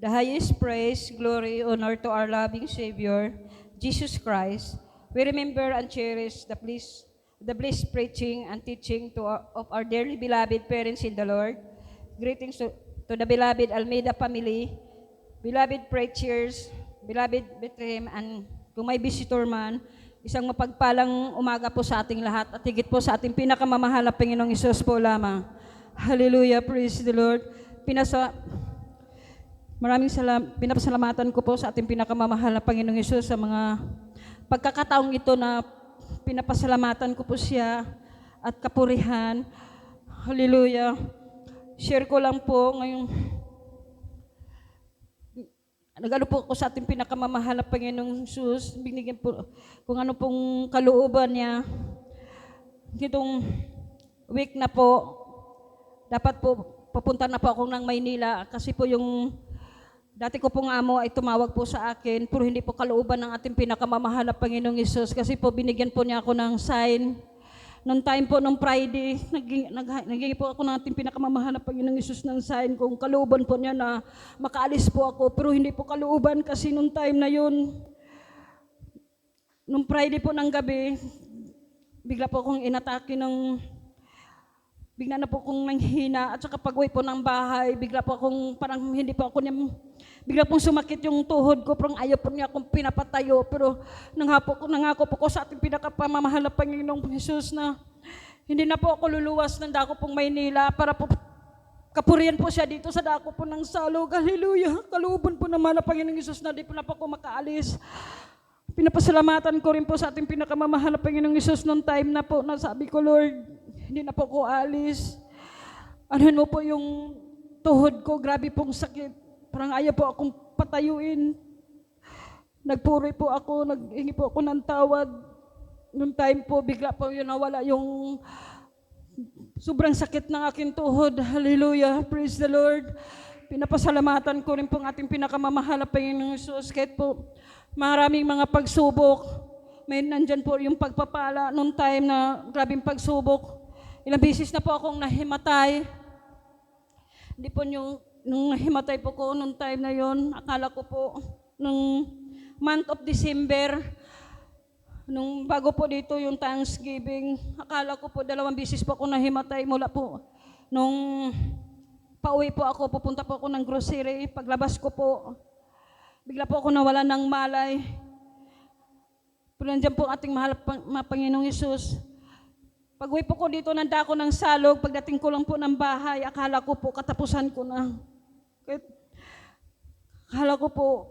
The highest praise, glory, honor to our loving Savior, Jesus Christ. We remember and cherish the blessed preaching and teaching of our dearly beloved parents in the Lord. Greetings to the beloved Almeida family, beloved preachers, beloved Bethlehem, and kung may visitor man, isang mapagpalang umaga po sa ating lahat at higit po sa ating pinakamamahal na Panginoong Isus po lamang. Hallelujah, praise the Lord. Pinapasalamatan ko po sa ating pinakamamahal na Panginoong Hesus sa mga pagkakataong ito na pinapasalamatan ko po siya at kapurihan. Hallelujah. Share ko lang po ngayong nagano po ako sa ating pinakamamahal na Panginoong Hesus. Binigyan po kung ano pong kalooban niya. Itong week na po, dapat po papunta na po ako ng Maynila kasi po yung dati ko pong amo ay tumawag po sa akin, pero hindi po kalooban ng ating pinakamamahal na Panginoong Hesus kasi po binigyan po niya ako ng sign. Noong time po, noong Friday, naging po ako ng ating pinakamamahal na Panginoong Hesus ng sign kung kalooban po niya na makaalis po ako, pero hindi po kalooban kasi noong time na yun, noong Friday po ng gabi, bigla po akong inatake bigla na po akong nanghina at saka pag-uwi po ng bahay, bigla po akong parang hindi po ako niya, bigla pong sumakit yung tuhod ko, parang ayaw po niya akong pinapatayo, pero nangako po ko sa ating pinakapamamahal na Panginoong Hesus na hindi na po ako luluwas ng dako pong Maynila para po kapurihan po siya dito sa dako po ng Salog. Hallelujah! Kalooban po naman na Panginoong Hesus na di po na po ako makaalis. Pinapasalamatan ko rin po sa ating pinakamamahal na Panginoong Hesus noong time na po na sabi ko, Lord, hindi na po ko alis. Ano po yung tuhod ko, grabe pong sakit. Parang ayaw po akong patayuin. Nagpuri po ako, naghingi po ako ng tawad. Noong time po, bigla po yun nawala yung sobrang sakit ng aking tuhod. Hallelujah, praise the Lord. Pinapasalamatan ko rin po ang ating pinakamamahal na Panginoong Hesus. Kahit po maraming mga pagsubok, may nandyan po yung pagpapala noong time na grabing pagsubok. Ilang beses na po akong nahimatay. Hindi po nung nahimatay po ko noong time na yon, akala ko po, nung month of December, nung bago po dito yung Thanksgiving, akala ko po 2 beses po ako nahimatay mula po. Nung pauwi po ako, pupunta po ako ng grocery, paglabas ko po, bigla po ako nawala ng malay. Pero nandiyan po ating mahal Panginoong Hesus. Pag-uwi po ko dito, nanda ako ng Salog, pagdating ko lang po ng bahay, akala ko po katapusan ko na. Akala ko po,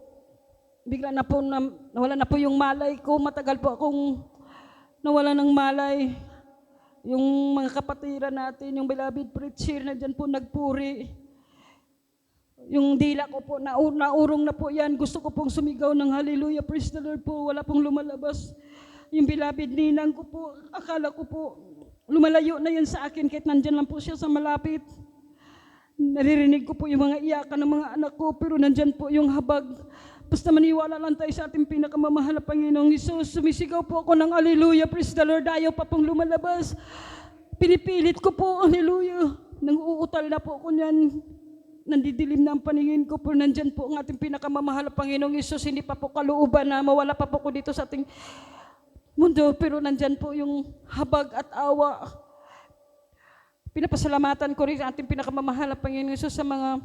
bigla na po nawala na po yung malay ko, matagal po akong nawala ng malay. Yung mga kapatiran natin, yung beloved preacher na dyan po nagpuri. Yung dila ko po, naurong na po yan, gusto ko pong sumigaw ng hallelujah, praise the Lord po, wala pong lumalabas. Yung beloved ninang ko po, akala ko po, lumalayo na yan sa akin kahit nandyan lang po siya sa malapit. Naririnig ko po yung mga iyakan ng mga anak ko, pero nandyan po yung habag. Basta maniwala lang tayo sa ating pinakamamahal na Panginoong Hesus. Sumisigaw po ako ng hallelujah, praise the Lord, ayaw pa pong lumalabas. Pinipilit ko po, hallelujah. Nang-uutal na po ako niyan. Nandidilim na ang paningin ko, pero nandyan po ang ating pinakamamahal na Panginoong Hesus. Hindi pa po kalooban na mawala pa po ko dito sa ating mundo, pero nandyan po yung habag at awa. Pinapasalamatan ko rin ang ating pinakamamahal na Panginoong Hesus sa mga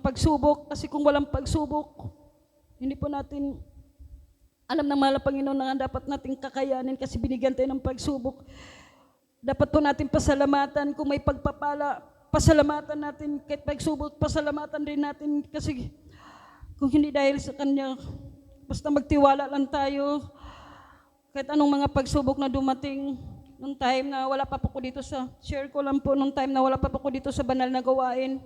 pagsubok, kasi kung walang pagsubok, hindi po natin alam ng mahal na Panginoon na dapat nating kakayanin kasi binigyan tayo ng pagsubok. Dapat po natin pasalamatan kung may pagpapala, pasalamatan natin kahit pagsubok, pasalamatan din natin kasi kung hindi dahil sa Kanya, basta magtiwala lang tayo. Kahit anong mga pagsubok na dumating, nung time na wala pa po ko dito share ko lang po, nung time na wala pa po ko dito sa banal na gawain.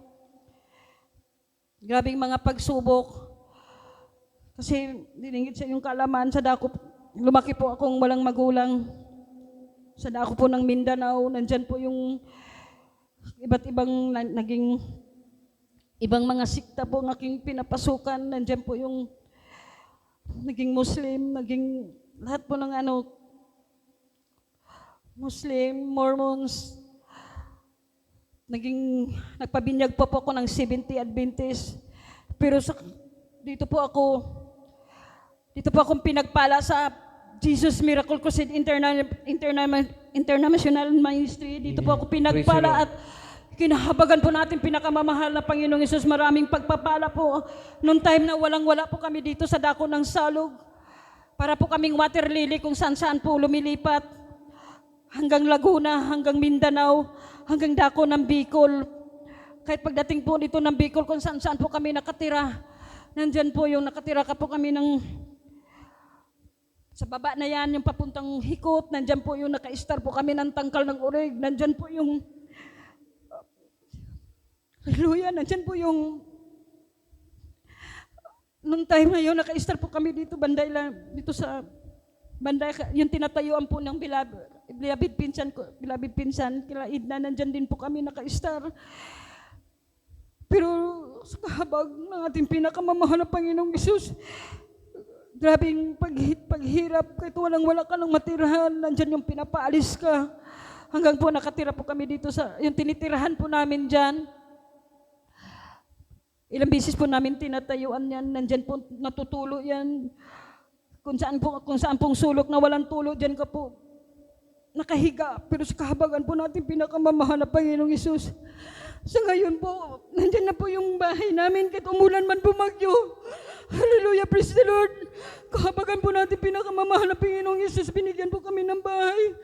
Grabing mga pagsubok. Kasi diningit sa yung kaalaman, sa dako, lumaki po akong walang magulang. Sa dako po ng Mindanao, nandyan po yung iba't ibang naging ibang mga sikta po ng aking pinapasukan. Nandyan po yung naging Muslim, naging lahat po ng Muslim, Mormons, nagpabinyag pa po ako ng 70 Adventist. Pero dito po ako, dito po akong pinagpala sa Jesus Miracle Crusade International Ministry. Dito po ako pinagpala at kinahabagan po natin pinakamamahal na Panginoong Hesus. Maraming pagpapala po. Noong time na walang-wala po kami dito sa dako ng Salog. Para po kaming water lily kung saan-saan po lumilipat. Hanggang Laguna, hanggang Mindanao, hanggang dako ng Bicol. Kahit pagdating po dito ng Bicol kung saan-saan po kami nakatira. Nandyan po yung nakatira ka po kami ng sa baba na yan, yung papuntang Hikot, nandyan po yung naka-star po kami ng Tangkal ng Urig, nandyan po yung hallelujah, nandyan po yung nung time na yun, naka-star po kami dito, banday lang, dito sa banday, yung tinatayuan po ng bilabid pinsan, kila Idna, nandyan din po kami naka-star. Pero sa kahabag ng ating pinakamamahal na Panginoong Hesus, grabing paghirap, kahit wala ka ng matirahan, nandyan yung pinapaalis ka. Hanggang po nakatira po kami dito sa, yung tinitirahan po namin dyan. Ilang bisis po namin tinatayuan yan, nandyan po natutulo yan. Kung saan pong sulok na walang tulo, dyan ka po nakahiga. Pero sa kahabagan po natin pinakamamahal na Panginoong Hesus. Sa ngayon po, nandyan na po yung bahay namin kahit umulan man bumagyo. Hallelujah, praise the Lord. Kahabagan po natin pinakamamahal na Panginoong Hesus, binigyan po kami ng bahay.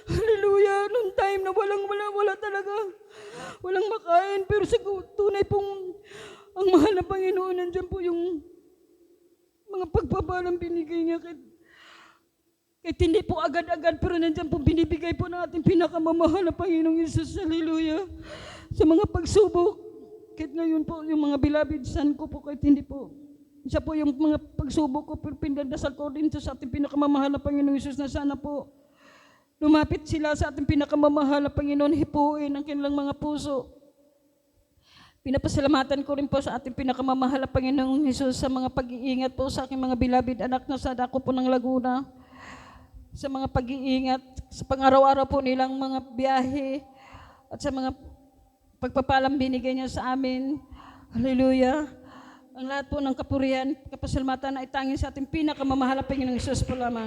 Hallelujah, noong time na wala talaga. Walang makain, pero sa tunay pong ang mahal na Panginoon, nandyan po yung mga pagpapalang binigay niya kahit hindi po agad-agad, pero nandyan po binibigay po natin pinakamamahal na Panginoong Hesus. Hallelujah. Sa mga pagsubok, kahit ngayon po, yung mga beloved son ko po, kahit hindi po, isa po yung mga pagsubok ko, pero pinagdasal ko rin sa ating pinakamamahal na Panginoong Hesus na sana po lumapit sila sa ating pinakamamahal na Panginoon, hipuin ang kanilang mga puso. Pinapasalamatan ko rin po sa ating pinakamamahal na Panginoong Hesus sa mga pag-iingat po sa aking mga beloved anak na sa dako po ng Laguna, sa mga pag-iingat, sa pang-araw-araw po nilang mga biyahe, at sa mga pagpapalang binigay niya sa amin. Hallelujah. Ang lahat po ng kapurihan, kapasalamatan ay tanging sa ating pinakamamahal na Panginoong Hesus po lamang.